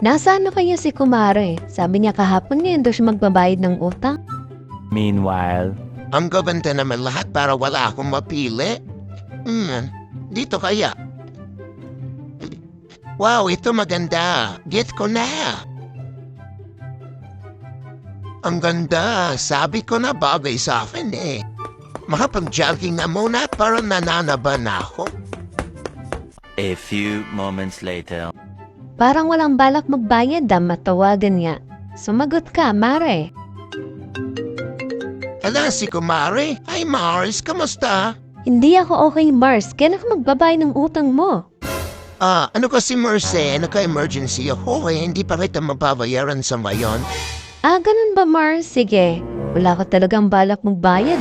Nasaan na kaya si Kumare? Sabi niya kahapon ngayon daw siya magbabayad ng utang. Meanwhile, Ang gaganda naman lahat para wala akong mapili. Dito kaya. Wow, ito maganda. Get ko na. Ang ganda. Sabi ko na bagay sa akin eh. Makapag-jogging na muna para nananaba na ako. a few moments later. Parang walang balak magbayad matawagan niya. Sumagot ka, Mare. Hala, si Kumare. Hi, Mars. Kamusta? Hindi ako okay, Mars. Kailan ka magbabayad ng utang mo? Ano kasi Merce? Naka-emergency ako eh. Hindi pa kita mababayaran sa ngayon. Ganun ba, Mars? Sige. Wala ka talagang balak magbayad